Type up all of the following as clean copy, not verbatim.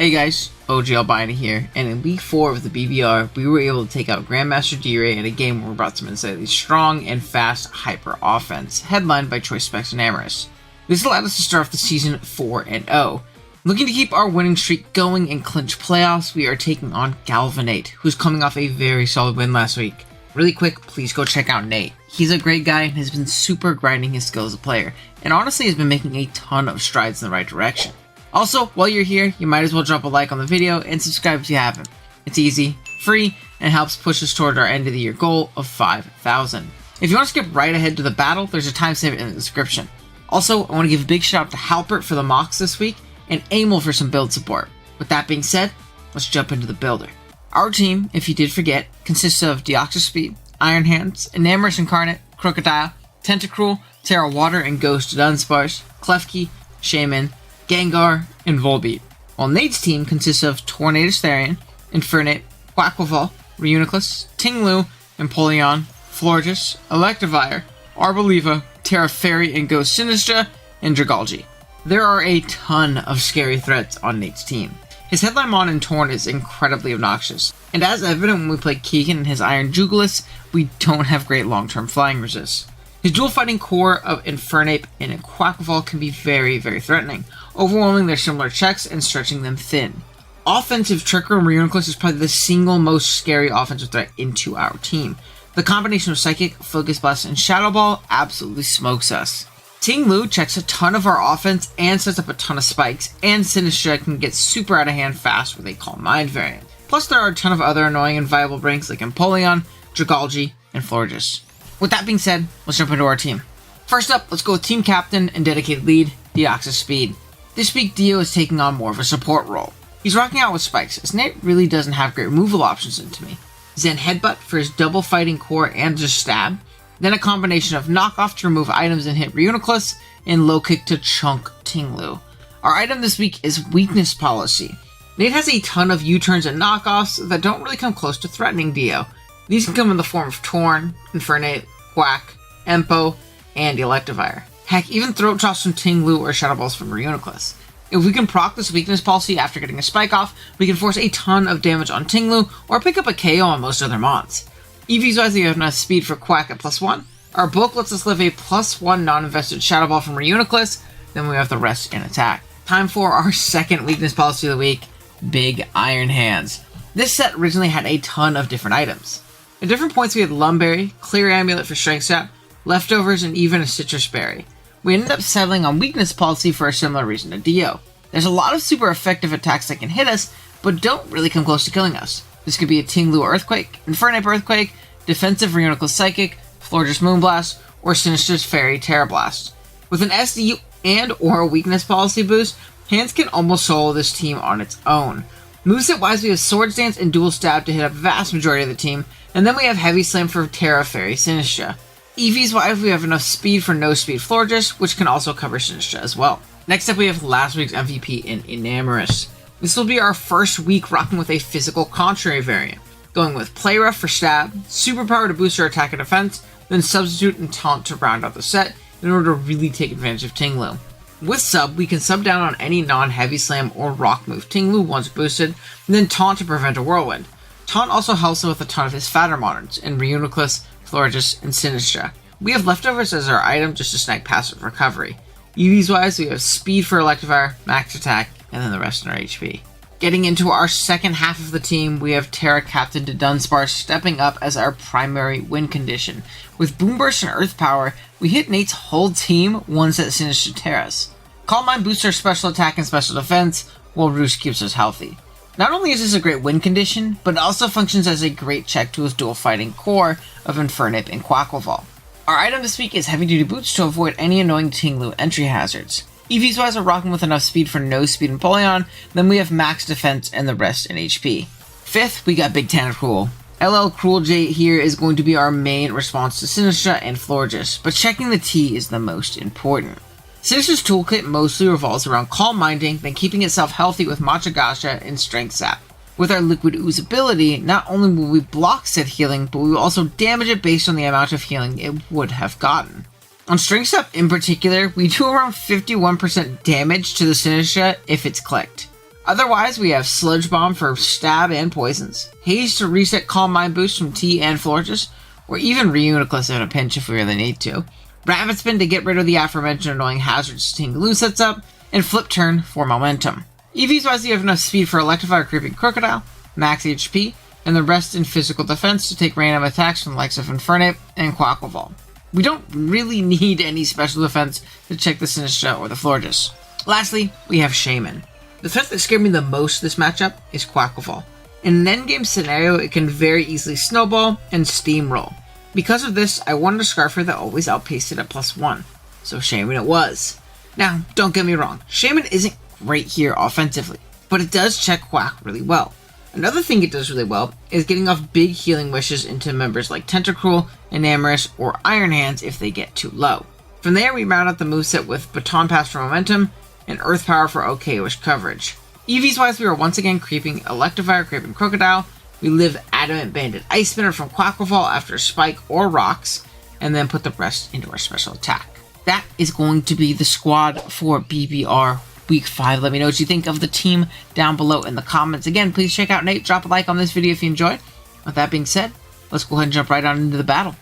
Hey guys, OGalbina here, and in week 4 of the BBR, we were able to take out Grandmaster D-Ray in a game where we brought some insanely strong and fast hyper offense, headlined by Choice Specs and Amorous. This allowed us to start off the season 4-0. Looking to keep our winning streak going and clinch playoffs, we are taking on Galvanate, who's coming off a very solid win last week. Really quick, please go check out Nate. He's a great guy and has been super grinding his skill as a player, and honestly has been making a ton of strides in the right direction. Also, while you're here, you might as well drop a like on the video and subscribe if you haven't. It's easy, free, and helps push us toward our end of the year goal of 5,000. If you want to skip right ahead to the battle, there's a timestamp in the description. Also, I want to give a big shout out to Halpert for the mocks this week, and Amel for some build support. With that being said, let's jump into the builder. Our team, if you did forget, consists of Deoxyspeed, Iron Hands, Enamorous Incarnate, Crocodile, Tentacruel, Tera Water and Ghost Dudunsparce, Klefki, Shaman, Gengar, and Volbeat. While Nate's team consists of Tornadus Therian, Infernape, Quaquaval, Reuniclus, Tinglu, Empoleon, Florges, Electivire, Arboliva, Tera Fairy and Ghost Sinistra, and Dragalge. There are a ton of scary threats on Nate's team. His headline mon in Torn is incredibly obnoxious, and as evident when we play Keegan and his Iron Jugulis, we don't have great long-term flying resist. His dual fighting core of Infernape and Quaquaval can be very, very threatening, overwhelming their similar checks and stretching them thin. Offensive Tricker and Reuniclus is probably the single most scary offensive threat into our team. The combination of Psychic, Focus Blast, and Shadow Ball absolutely smokes us. Tinglu checks a ton of our offense and sets up a ton of spikes, and Sinistra can get super out of hand fast with a Calm Mind variant. Plus there are a ton of other annoying and viable ranks like Empoleon, Dragalge, and Florges. With that being said, let's jump into our team. First up, let's go with team captain and dedicated lead, Deoxyspeed. This week, Dio is taking on more of a support role. He's rocking out with spikes, as Nate really doesn't have great removal options into me. Zen Headbutt for his double fighting core and just stab, then a combination of knockoff to remove items and hit Reuniclus, and low kick to chunk Tinglu. Our item this week is Weakness Policy. Nate has a ton of U-turns and knockoffs that don't really come close to threatening Dio. These can come in the form of Torn, Infernape, Quack, Empo, and Electivire. Heck, even Throat Chops from Tinglu or Shadow Balls from Reuniclus. If we can proc this Weakness Policy after getting a Spike off, we can force a ton of damage on Tinglu or pick up a KO on most other mons. EVs wise, we have enough speed for Quack at +1. Our bulk lets us live a +1 non-invested Shadow Ball from Reuniclus, then we have the rest in attack. Time for our second Weakness Policy of the week, Big Iron Hands. This set originally had a ton of different items. At different points we had Lumberry, Clear Amulet for Strength Sap, Leftovers, and even a Citrus Berry. We ended up settling on Weakness Policy for a similar reason to Dio. There's a lot of super effective attacks that can hit us, but don't really come close to killing us. This could be a Tinglu Earthquake, Infernape Earthquake, Defensive Reuniclus Psychic, Florges Moonblast, or Sinistra's Fairy Terra Blast. With an SDU and or a Weakness Policy boost, Hands can almost solo this team on its own. Moveset wise, we have Swords Dance and Dual Stab to hit a vast majority of the team, and then we have Heavy Slam for Tera Fairy Sinistra. EVs wise, we have enough speed for No Speed Florges, which can also cover Sinistra as well. Next up, we have last week's MVP in Enamorous. This will be our first week rocking with a physical contrary variant, going with Play Rough for Stab, Superpower to boost our attack and defense, then Substitute and Taunt to round out the set in order to really take advantage of Tinglu. With Sub, we can sub down on any non-Heavy Slam or Rock move Tinglu once boosted, and then Taunt to prevent a Whirlwind. Taunt also helps him with a ton of his fatter moderns in Reuniclus, Florges, and Sinistra. We have Leftovers as our item just to snag passive recovery. EVs wise, we have Speed for Electivire, Max Attack, and then the rest in our HP. Getting into our second half of the team, we have Tera Captain Dudunsparce stepping up as our primary win condition. With Boom Burst and Earth Power, we hit Nate's whole team one set Sinistra Terras. Calm Mind boosts our special attack and special defense, while Roost keeps us healthy. Not only is this a great win condition, but it also functions as a great check to his dual fighting core of Infernape and Quaquaval. Our item this week is Heavy Duty Boots to avoid any annoying Tinglu entry hazards. EVs wise, are rocking with enough speed for No Speed and Empoleon, then we have max defense and the rest in HP. Fifth, we got Big Tentacruel. LL Cruel J here is going to be our main response to Sinistra and Florges, but checking the T is the most important. Sinistra's toolkit mostly revolves around Calm Minding, then keeping itself healthy with Matcha Gasha and Strength Sap. With our Liquid Ooze ability, not only will we block said healing, but we will also damage it based on the amount of healing it would have gotten. On Strength Sap in particular, we do around 51% damage to the Sinistra if it's clicked. Otherwise, we have Sludge Bomb for stab and poisons, Haze to reset Calm Mind boost from T and Florges, or even Reuniclus in a pinch if we really need to, Rabbit Spin to get rid of the aforementioned annoying hazards Tingaloo sets up, and Flip Turn for momentum. EVs wise, you have enough speed for Electivire, Creeping Crocodile, max HP, and the rest in physical defense to take random attacks from the likes of Infernape and Quaquaval. We don't really need any special defense to check the Sinistra or the Florges. Lastly, we have Shaman. The threat that scared me the most this matchup is Quaquaval. In an endgame scenario, it can very easily snowball and steamroll. Because of this, I wanted a Scarfer that always outpaced it at +1, so Shaman it was. Now, don't get me wrong, Shaman isn't great here offensively, but it does check Quack really well. Another thing it does really well is getting off big healing wishes into members like Tentacruel, Enamorus, or Iron Hands if they get too low. From there, we round out the moveset with Baton Pass for momentum and Earth Power for OK-ish coverage. EVs wise, we are once again creeping Electivire, Creeping Crocodile. We live Adamant Banded Ice Spinner from Quaquaval after Spike or Rocks, and then put the rest into our special attack. That is going to be the squad for BBR Week 5. Let me know what you think of the team down below in the comments. Again, please check out Nate. Drop a like on this video if you enjoyed. With that being said, let's go ahead and jump right on into the battle.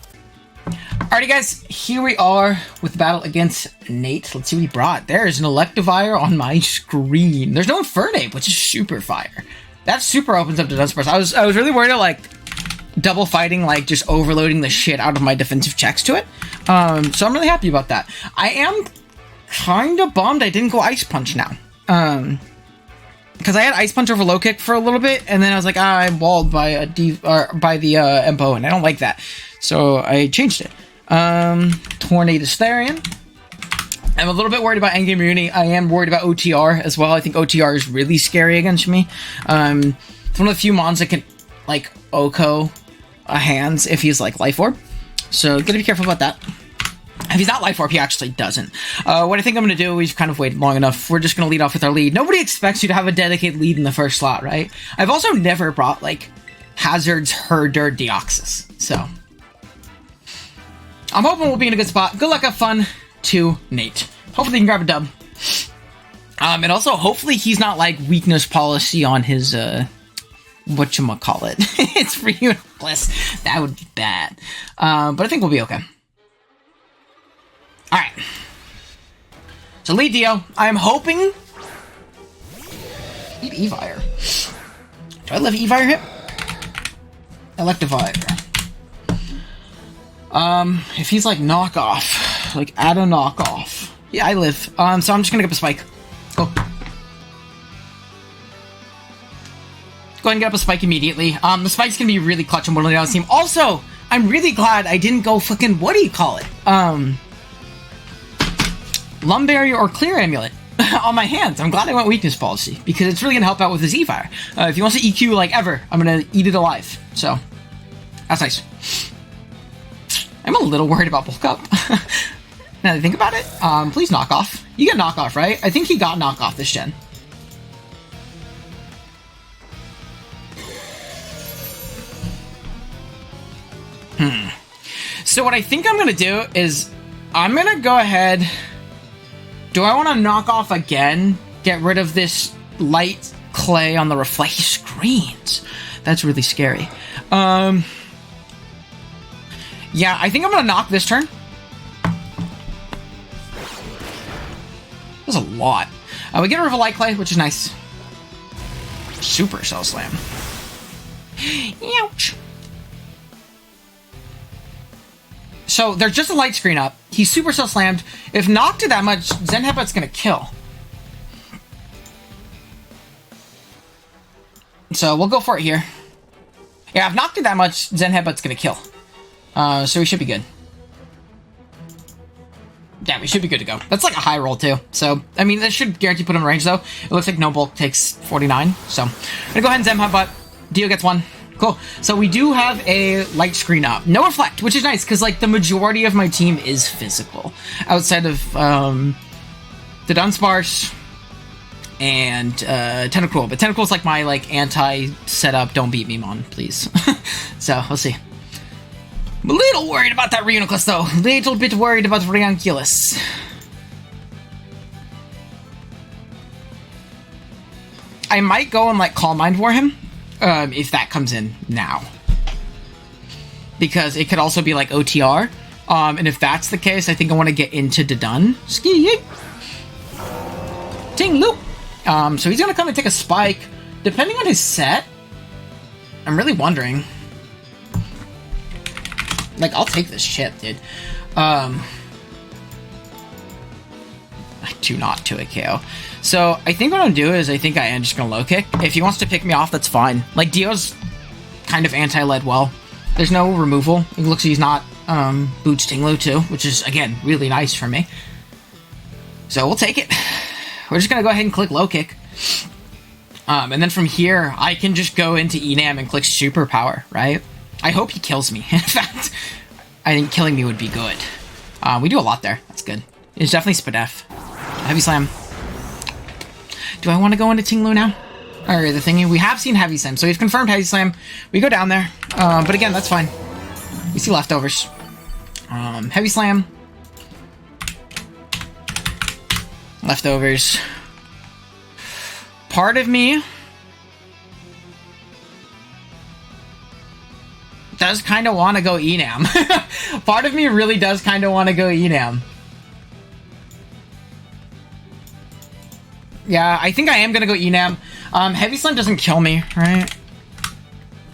Alrighty guys, here we are with the battle against Nate. Let's see what he brought. There is an Electivire on my screen. There's no Infernape, which is super fire. That super opens up Dudunsparce. I was really worried about like double fighting, like just overloading the shit out of my defensive checks to it. So I'm really happy about that. I am kind of bummed I didn't go Ice Punch now. Because I had Ice Punch over Low Kick for a little bit, and then I was like, I'm walled by the Empo, and I don't like that. So I changed it. Tornadus Therian. I'm a little bit worried about endgame Uni. I am worried about OTR as well. I think OTR is really scary against me. It's one of the few mons that can, like, Oko hands if he's, like, Life Orb. So, gotta be careful about that. If he's not Life Orb, he actually doesn't. What I think I'm gonna do, we've kind of waited long enough. We're just gonna lead off with our lead. Nobody expects you to have a dedicated lead in the first slot, right? I've also never brought, like, Hazard's Herder Deoxys. So, I'm hoping we'll be in a good spot. Good luck, have fun to Nate. Hopefully he can grab a dub. And also, hopefully he's not, like, weakness policy on his, whatchamacallit. It's Reuniclus. That would be bad. But I think we'll be okay. Alright. So, lead Dio. I'm hoping... Lead Evire. Do I live Evire here? Electivire. If he's like knockoff, like add a knockoff. Yeah, I live. So I'm just gonna get up a spike. Go. Go ahead and get up a spike immediately. The spike's gonna be really clutch on one of the other team. Also, I'm really glad I didn't go fucking, what do you call it? Lum Barrier or Clear Amulet on my hands. I'm glad I went weakness policy because it's really gonna help out with his Evire. If he wants to EQ like ever, I'm gonna eat it alive. So, that's nice. I'm a little worried about bulk up. Now that I think about it, please knock off. You get knock off, right? I think he got knock off this gen. So what I think I'm gonna do is I'm gonna go ahead. Do I want to knock off again? Get rid of this light clay on the reflect screens. That's really scary. Yeah, I think I'm gonna knock this turn. That's a lot. We get rid of a light clay, which is nice. Super Cell Slam. Ouch. So there's just a light screen up. He's Super Cell Slammed. If knocked to that much, Zen Headbutt's gonna kill. So we'll go for it here. Yeah, if knocked to that much, Zen Headbutt's gonna kill. So we should be good. Yeah, we should be good to go. That's like a high roll, too. So, I mean, this should guarantee put him in range, though. It looks like no bulk takes 49. So, I'm gonna go ahead and Zen Headbutt. Dio gets one. Cool. So, we do have a light screen up. No reflect, which is nice, because, like, the majority of my team is physical. Outside of, Dudunsparce and, Tentacruel. But Tentacruel's like my, like, anti-setup, don't beat me, mon, please. So, we'll see. I'm a little worried about that Reuniclus, though. A little bit worried about Reuniclus. I might go and like Calm Mind War him if that comes in now, because it could also be like OTR. And if that's the case, I think I want to get into Dudun. Ski Ting Loop. So he's gonna come and take a spike. Depending on his set, I'm really wondering. Like, I'll take this chip, dude. I do not to a KO. So I think what I'm gonna do is I think I am just gonna low kick. If he wants to pick me off, that's fine. Like, Dio's kind of anti-led well. There's no removal. It looks like he's not boots Tinglu too, which is again really nice for me. So we'll take it. We're just gonna go ahead and click low kick. And then from here, I can just go into Enam and click superpower, right? I hope he kills me. In fact, I think killing me would be good. We do a lot there. That's good. It's definitely Spadef. Heavy Slam. Do I want to go into Tinglu now? Or the thingy? We have seen Heavy Slam, so we've confirmed Heavy Slam. We go down there. But again, that's fine. We see leftovers. Heavy Slam. Leftovers. Part of me does kind of want to go Enam. Part of me really does kind of want to go Enam. Yeah, I think I am going to go Enam. Heavy Slam doesn't kill me, right?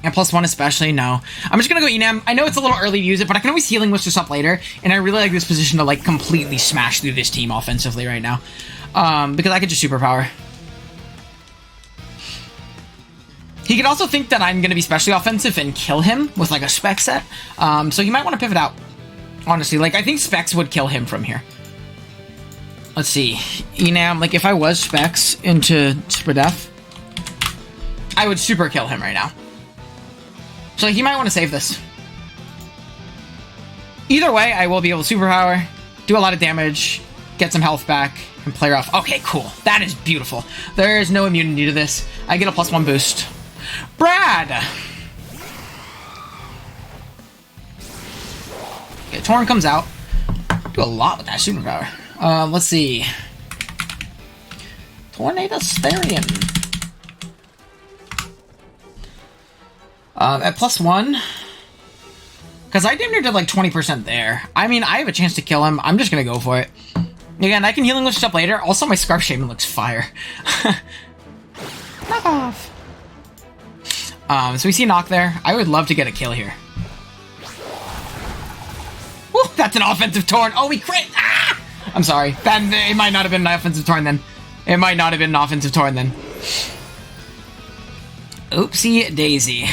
And +1 especially, no. I'm just going to go Enam. I know it's a little early to use it, but I can always Healing Wish this up later. And I really like this position to like completely smash through this team offensively right now. Because I could just Superpower. He could also think that I'm going to be specially offensive and kill him with, like, a Spec set. So he might want to pivot out, honestly. Like, I think Specs would kill him from here. Let's see. Enam, like, if I was Specs into Spadef, I would super kill him right now. So he might want to save this. Either way, I will be able to Superpower, do a lot of damage, get some health back, and play rough. Okay, cool. That is beautiful. There is no immunity to this. I get a +1 boost. Brad! Okay, Torn comes out. Do a lot with that superpower. Let's see. Tornado Starion. At +1. Because I damn near did like 20% there. I mean, I have a chance to kill him. I'm just going to go for it. Again, I can Healing Wish up later. Also, my Scarf Shaman looks fire. Knock off. So we see a knock there. I would love to get a kill here. Woo, that's an offensive Torn. Oh, we crit! Ah! I'm sorry. It might not have been an offensive Torn then. It might not have been an offensive Torn then. Oopsie daisy.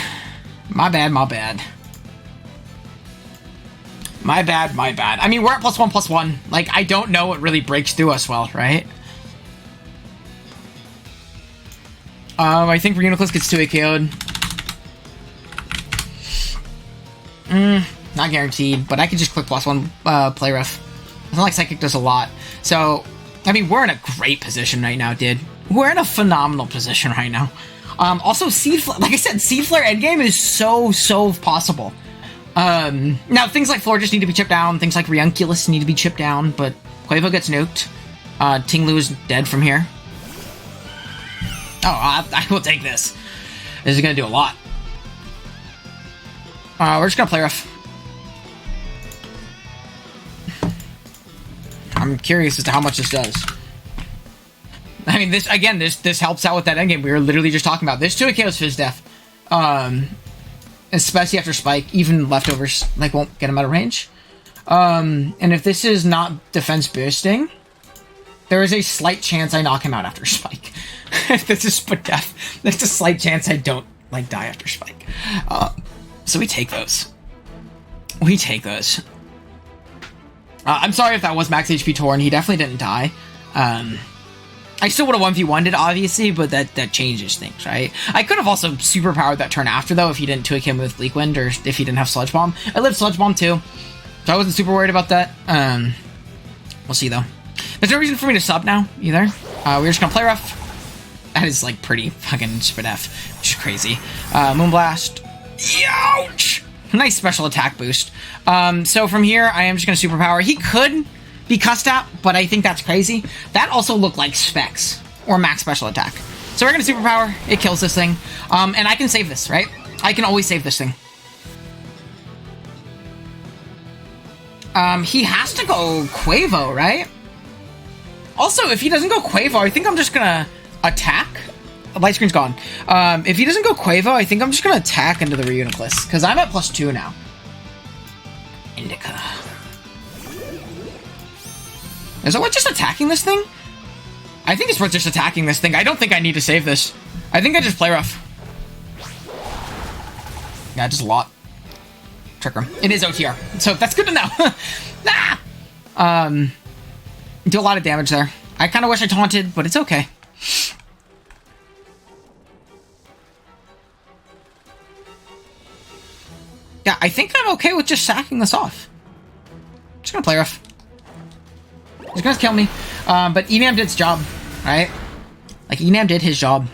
My bad, my bad. My bad, my bad. I mean, we're at +1/+1. Like, I don't know what really breaks through us well, right? I think Reuniclus gets 2 KO'd. Not guaranteed, but I could just click +1 play rough. It's not like Psychic does a lot. So, I mean, we're in a great position right now, dude. We're in a phenomenal position right now. Also, Seed Flare, like I said, Seed Flare endgame is so possible. Now, things like Floor just need to be chipped down, things like Reunculus need to be chipped down, but Quavo gets nuked. Tinglu is dead from here. Oh, I will take this. This is going to do a lot. We're just going to play rough. I'm curious as to how much this does. I mean, this, again, this helps out with that endgame we were literally just talking about. This 2 KO's Fizz Death. Especially after Spike, even leftovers, like, won't get him out of range. And if this is not defense boosting, there is a slight chance I knock him out after Spike. If this is split death, there's a slight chance I don't, like, die after Spike. So we take those. We take those. I'm sorry if that was max HP Torn. He definitely didn't die. I still would have 1v1'd it, obviously, but that changes things, right? I could have also superpowered that turn after, though, if he didn't 2 him with Bleak Wind, or if he didn't have Sludge Bomb. I lived Sludge Bomb, too, so I wasn't super worried about that. We'll see, though. There's no reason for me to sub now, either. We're just gonna play rough. That is, like, pretty fucking Spadef, which is crazy. Moonblast. Ouch! Nice special attack boost. So from here, I am just gonna superpower. He could be cussed out, but I think that's crazy. That also looked like Specs, or max special attack. So we're gonna superpower. It kills this thing. And I can save this, right? I can always save this thing. He has to go Quavo, right? Also, if he doesn't go Quavo, I think I'm just gonna attack. The light screen's gone. If he doesn't go Quavo, I think I'm just gonna attack into the Reuniclus, because I'm at +2 now. Indica. Is it worth just attacking this thing? I think it's worth just attacking this thing. I don't think I need to save this. I think I just play rough. Yeah, just a lot. Trick Room. It is OTR, so that's good to know. Do a lot of damage there. I kind of wish I taunted, but it's okay. Yeah, I think I'm okay with just sacking this off. Just gonna play rough. He's gonna kill me. But Enam did its job, right? Like, Enam did his job.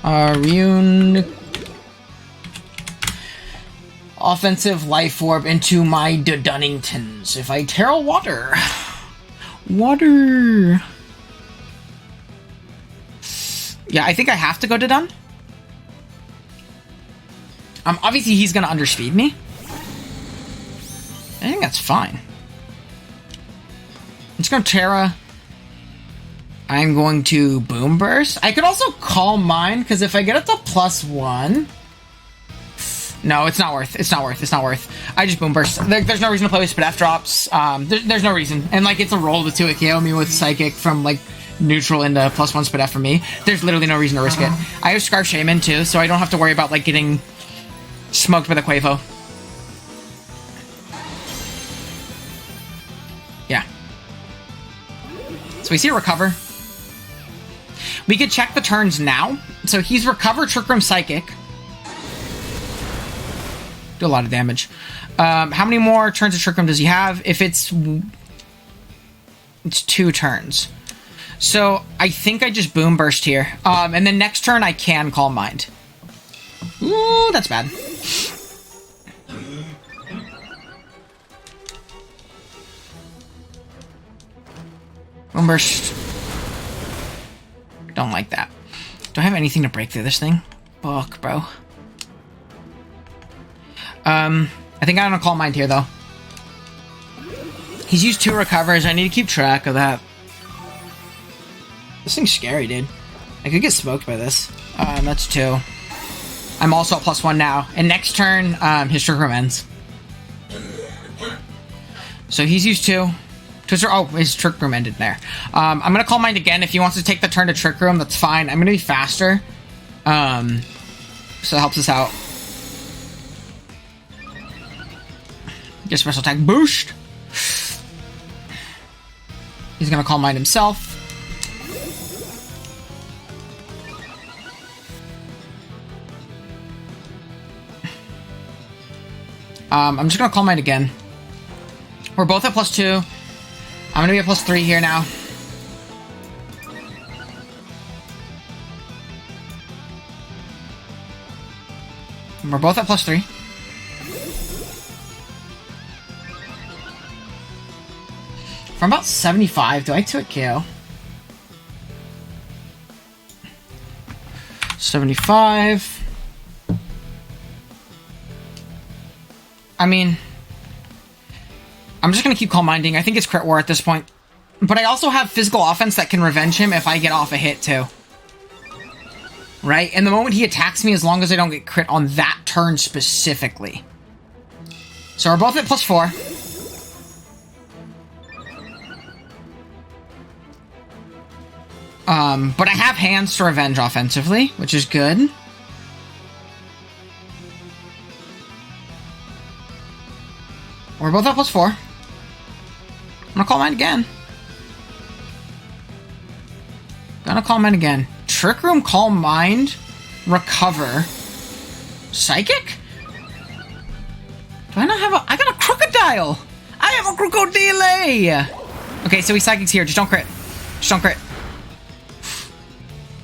Rune... Offensive Life Orb into my Dunningtons. If I Tera Water. Water. Yeah, I think I have to go to Dun. Obviously he's gonna underspeed me. I think that's fine. I'm just gonna Tera. I'm going to Boom Burst. I could also Calm Mind, because if I get it to +1... No, it's not worth. It's not worth. It's not worth. I just Boom Burst. There's no reason to play with Spit drops. There's no reason. And, like, it's a roll to 2 KO me with Psychic from, like, neutral into +1 Spit for me. There's literally no reason to risk it. I have Scarf Shaman, too, so I don't have to worry about, like, getting smoked by the Quavo. Yeah. So we see a Recover. We could check the turns now. So he's Recover, Trick Room, Psychic. Do a lot of damage. How many more turns of Trick Room does he have? If it's 2 turns. So I think I just Boom Burst here. And then next turn I can Calm Mind. Ooh, that's bad. Boom Burst. Don't like that. Do I have anything to break through this thing? Fuck, bro. I think I'm gonna Calm Mind here, though. He's used 2 Recovers. I need to keep track of that. This thing's scary, dude. I could get smoked by this. That's 2. I'm also at +1 now. And next turn, his Trick Room ends. So he's used 2. Oh, his Trick Room ended there. I'm gonna Calm Mind again. If he wants to take the turn to Trick Room, that's fine. I'm gonna be faster. So it helps us out. Get special attack boost. He's gonna Calm Mind himself. I'm just gonna Calm Mind again. We're both at +2. I'm gonna be at +3 here now. We're both at +3. From about 75, do I 2 KO? 75. I mean, I'm just gonna keep Calm Minding. I think it's crit war at this point. But I also have physical offense that can revenge him if I get off a hit too. Right? And the moment he attacks me, as long as I don't get crit on that turn specifically. So we're both at +4. But I have hands to revenge offensively, which is good. We're both at +4. I'm gonna Calm Mind again. Gonna Calm Mind again. Trick Room, Calm Mind, Recover, Psychic? Do I not have a... I got a Crocodile! I have a Crocodile! Okay, so he Psychics here. Just don't crit. Just don't crit.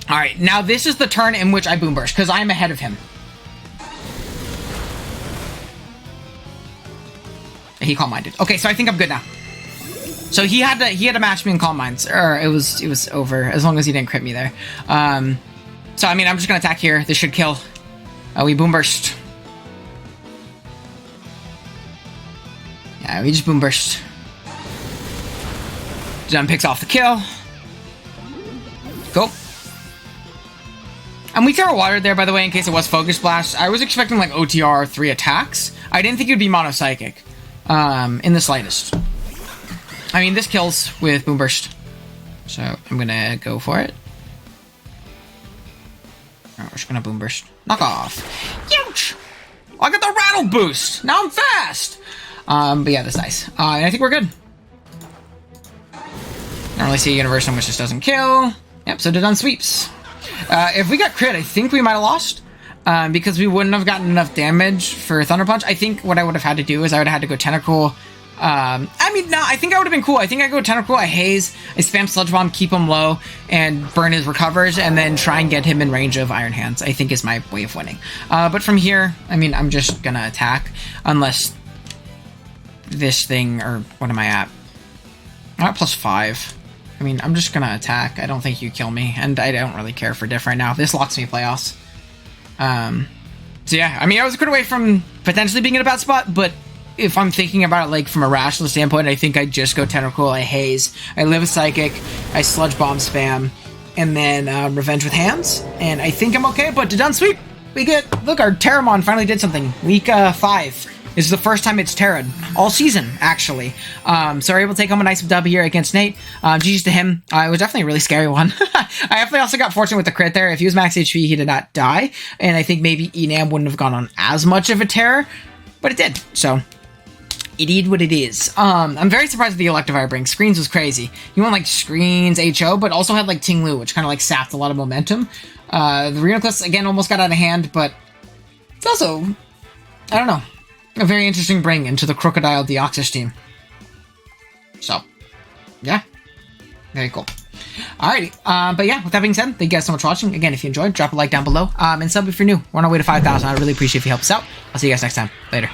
Alright, now this is the turn in which I Boom Burst, because I'm ahead of him. He Calm Minded. Okay, so I think I'm good now. So he had to match me in Calm Minds, or it was over as long as he didn't crit me there. So I mean, I'm just gonna attack here. This should kill. We Boom Burst. Yeah, we just Boom Burst. Dun picks off the kill. Go. And we throw water there, by the way, in case it was Focus Blast. I was expecting like OTR 3 attacks. I didn't think it would be Mono Psychic. In the slightest. I mean, this kills with Boom Burst. So I'm gonna go for it. Alright, we're just gonna Boom Burst. Knock off. Ouch! I got the Rattle Boost! Now I'm fast! But yeah, that's nice. And I think we're good. I don't really see a universe in which this doesn't kill. Yep, so Dudun sweeps. If we got crit, I think we might have lost. Because we wouldn't have gotten enough damage for Thunder Punch. I think what I would have had to do is I would have had to go Tentacle. I mean, no, I think I would have been cool. I think I go Tentacle, I Haze, I spam Sludge Bomb, keep him low, and burn his recovers, and then try and get him in range of Iron Hands, I think is my way of winning. But from here, I mean, I'm just gonna attack, unless this thing, or what am I at? I'm at +5. I mean, I'm just gonna attack. I don't think you kill me, and I don't really care for diff right now. This locks me playoffs. So yeah, I mean, I was a crit away from potentially being in a bad spot, but if I'm thinking about it like from a rational standpoint, I think I just go Tentacle, I Haze, I live a Psychic, I Sludge Bomb spam, and then Revenge with Hands, and I think I'm okay. But Dudun sweep, we get, look, our Terramon finally did something. Week 5. This is the first time it's Terra'd all season, actually. So we're able to take home a nice dub here against Nate. GG's to him. It was definitely a really scary one. I definitely also got fortunate with the crit there. If he was max HP, he did not die. And I think maybe Enam wouldn't have gone on as much of a terror, but it did. So it is what it is. I'm very surprised with the Electivire bring. Screens was crazy. He went like Screens, HO, but also had like Ting Lu, which kind of like sapped a lot of momentum. The Rhenoclus, again, almost got out of hand, but it's also, I don't know, a very interesting bring into the Crocodile Deoxys team. So, yeah. Very cool. Alrighty. But yeah, with that being said, thank you guys so much for watching. Again, if you enjoyed, drop a like down below. And sub if you're new. We're on our way to 5,000. I'd really appreciate if you help us out. I'll see you guys next time. Later.